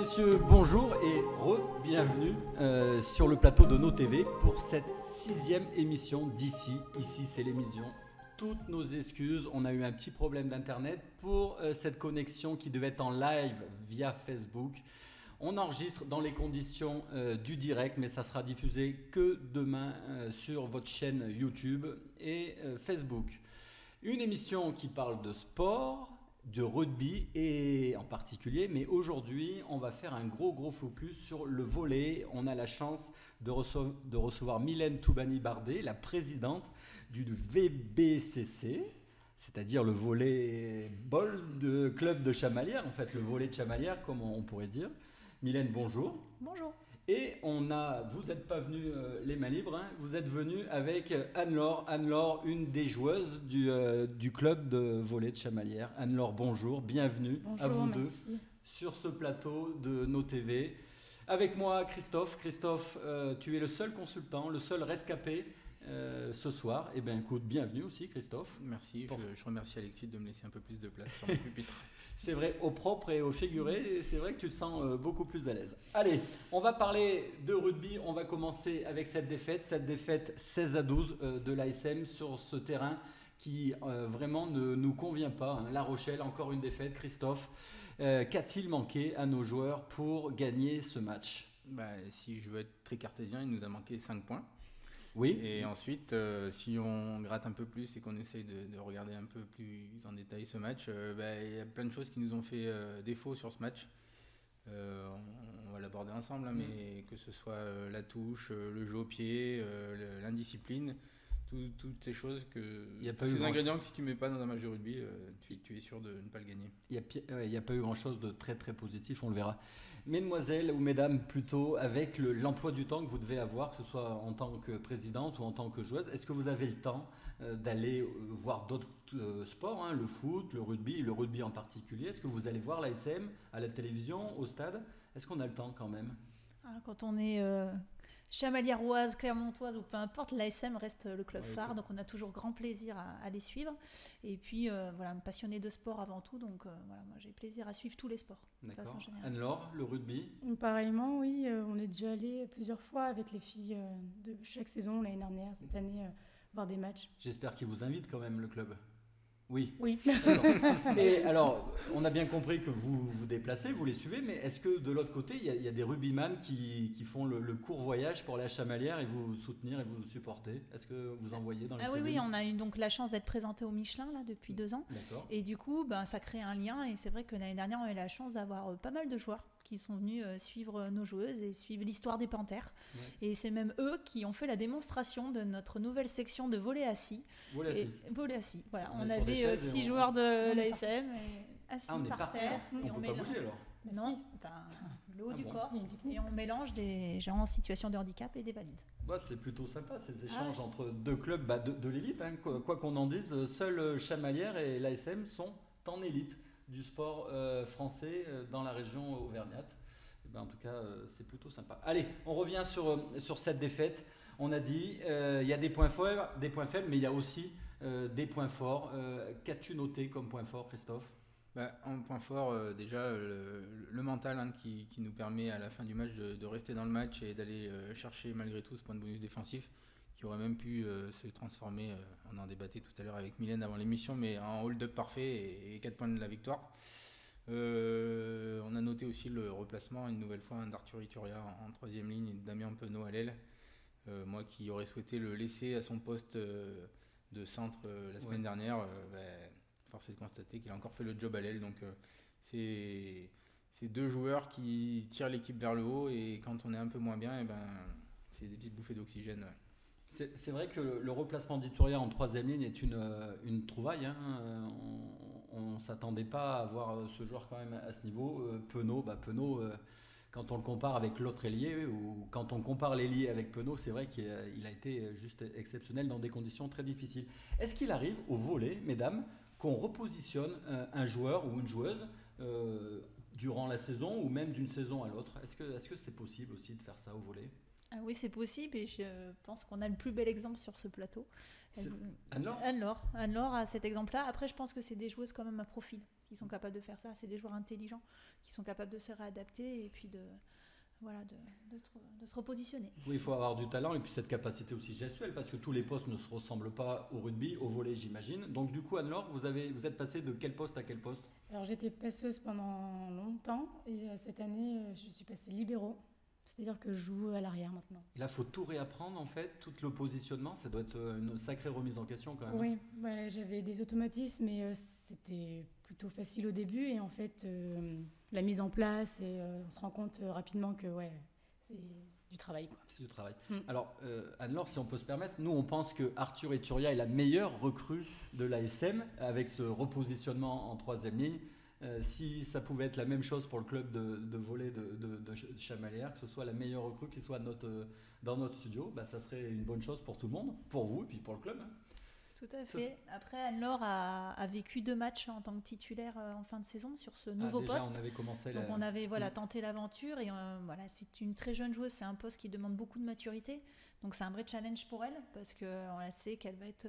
messieurs, bonjour et re-bienvenue sur le plateau de Nos TV pour cette 6e émission d'ici. Ici, c'est l'émission. Toutes nos excuses, on a eu un petit problème d'internet pour cette connexion qui devait être en live via Facebook. On enregistre dans les conditions du direct, mais ça sera diffusé que demain sur votre chaîne YouTube et Facebook. Une émission qui parle de sport, de rugby et en particulier, mais aujourd'hui on va faire un gros focus sur le volley. On a la chance de recevoir Mylène Toubani-Bardet, la présidente du VBCC, c'est-à-dire le volley-ball de club de Chamalières, en fait le volley de Chamalières comme on pourrait dire. Mylène, bonjour. Bonjour. Et vous n'êtes pas venus les mains libres, hein, vous êtes venus avec Anne-Laure. Anne-Laure, une des joueuses du club de volley de Chamalières. Anne-Laure, bonjour, bienvenue. Bonjour, à vous merci. deux sur ce plateau de Nos TV. Avec moi, Christophe. Christophe, tu es le seul consultant, le seul rescapé ce soir. Eh bien, écoute, bienvenue aussi, Christophe. Merci, je remercie Alexis de me laisser un peu plus de place sur mon pupitre. C'est vrai, au propre et au figuré, c'est vrai que tu te sens beaucoup plus à l'aise. Allez, on va parler de rugby. On va commencer avec cette défaite 16-12 de l'ASM sur ce terrain qui vraiment ne nous convient pas. Hein. La Rochelle, encore une défaite. Christophe, qu'a-t-il manqué à nos joueurs pour gagner ce match ? Si je veux être très cartésien, il nous a manqué 5 points. Oui. Et ensuite, si on gratte un peu plus et qu'on essaye de regarder un peu plus en détail ce match, il y a plein de choses qui nous ont fait défaut sur ce match. On va l'aborder ensemble, hein, mais que ce soit la touche, le jeu au pied, l'indiscipline, toutes ces choses ces ingrédients que si tu ne mets pas dans un match de rugby, tu es sûr de ne pas le gagner. Il n'y a pas eu grand-chose de très positif, on le verra. Mesdemoiselles ou mesdames plutôt, avec l'emploi du temps que vous devez avoir, que ce soit en tant que présidente ou en tant que joueuse, est-ce que vous avez le temps d'aller voir d'autres sports, hein, le foot, le rugby en particulier ? Est-ce que vous allez voir l'ASM à la télévision, au stade ? Est-ce qu'on a le temps quand même ? Quand on est chamaliéroise, clermontoise ou peu importe, l'ASM reste le club phare, donc on a toujours grand plaisir à les suivre. Et puis passionné de sport avant tout, donc moi j'ai plaisir à suivre tous les sports. D'accord. Anne-Laure, le rugby ? Pareillement, oui, on est déjà allé plusieurs fois avec les filles de chaque saison, l'année dernière, cette année, voir des matchs. J'espère qu'ils vous invitent quand même, le club. Oui. Et alors, on a bien compris que vous vous déplacez, vous les suivez, mais est-ce que de l'autre côté, il y a des rugbyman qui font le court voyage pour aller à Chamalières et vous soutenir et vous supporter ? Est-ce que vous envoyez dans les tribunes ? Oui, on a eu donc la chance d'être présenté au Michelin là, depuis 2 ans. D'accord. Et du coup, ça crée un lien. Et c'est vrai que l'année dernière, on a eu la chance d'avoir pas mal de joueurs qui sont venus suivre nos joueuses et suivre l'histoire des Panthères. Ouais. Et c'est même eux qui ont fait la démonstration de notre nouvelle section de volley assis. Volley assis. Voilà, on avait 6 joueurs de l'ASM assis par terre. On ne peut pas bouger alors ? Non, le haut du corps. Et on mélange des gens en situation de handicap et des valides. C'est plutôt sympa ces échanges entre deux clubs de l'élite. Hein. Quoi qu'on en dise, seuls Chamalières et l'ASM sont en élite du sport français dans la région auvergnate. En tout cas, c'est plutôt sympa. Allez, on revient sur cette défaite. On a dit, il y a des points forts, des points faibles, mais il y a aussi des points forts. Qu'as-tu noté comme point fort, Christophe ? En point fort, déjà, le mental qui nous permet à la fin du match de rester dans le match et d'aller chercher malgré tout ce point de bonus défensif qui aurait même pu se transformer, on en débattait tout à l'heure avec Mylène avant l'émission, mais en hold-up parfait et 4 points de la victoire. On a noté aussi le replacement, une nouvelle fois, d'Arthur Ituria en 3e ligne et de Damien Penaud à l'aile. Moi qui aurais souhaité le laisser à son poste de centre la semaine dernière, force est de constater qu'il a encore fait le job à l'aile. Donc c'est 2 joueurs qui tirent l'équipe vers le haut et quand on est un peu moins bien, c'est des petites bouffées d'oxygène. C'est vrai que le replacement d'Ituria en 3e ligne est une trouvaille. Hein. On ne s'attendait pas à voir ce joueur quand même à ce niveau. Penaud, quand on le compare avec l'autre ailier, ou quand on compare l'ailier avec Penaud, c'est vrai qu'il a été juste exceptionnel dans des conditions très difficiles. Est-ce qu'il arrive au volley, mesdames, qu'on repositionne un joueur ou une joueuse durant la saison ou même d'une saison à l'autre ? Est-ce que c'est possible aussi de faire ça au volley ? Ah oui, c'est possible et je pense qu'on a le plus bel exemple sur ce plateau. Anne-Laure Anne-Laure a cet exemple-là. Après, je pense que c'est des joueuses quand même à profil qui sont capables de faire ça. C'est des joueurs intelligents qui sont capables de se réadapter et puis de se repositionner. Oui, il faut avoir du talent et puis cette capacité aussi gestuelle parce que tous les postes ne se ressemblent pas au rugby, au volley j'imagine. Donc du coup Anne-Laure, vous êtes passée de quel poste à quel poste? Alors j'étais passeuse pendant longtemps et cette année je suis passée libéraux. C'est-à-dire que je joue à l'arrière maintenant. Et là, il faut tout réapprendre en fait, tout le positionnement, ça doit être une sacrée remise en question quand même. Oui, ouais, j'avais des automatismes mais c'était plutôt facile au début et en fait la mise en place et on se rend compte rapidement que c'est du travail, quoi. C'est du travail. Alors Anne-Laure, si on peut se permettre, nous on pense que Arthur Iturria est la meilleure recrue de l'ASM avec ce repositionnement en troisième ligne. Si ça pouvait être la même chose pour le club de volley de Chamalières, que ce soit la meilleure recrue qui soit dans notre studio, ça serait une bonne chose pour tout le monde, pour vous et puis pour le club. Tout à fait. Après, Anne-Laure a vécu 2 matchs en tant que titulaire en fin de saison sur ce nouveau déjà, poste. On avait commencé donc on avait tenté l'aventure et c'est une très jeune joueuse, c'est un poste qui demande beaucoup de maturité. Donc c'est un vrai challenge pour elle parce qu'on sait qu'elle va être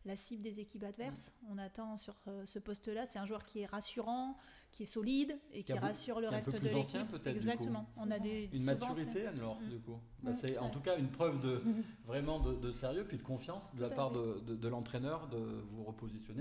la cible des équipes adverses. On attend sur ce poste-là, c'est un joueur qui est rassurant, qui est solide et qui rassure le reste de l'équipe. Ancien, peut-être, exactement. On a une maturité, Anne-Laure, du coup. C'est en tout cas une preuve vraiment de sérieux puis de confiance de la part de l'entraîneur de vous repositionner.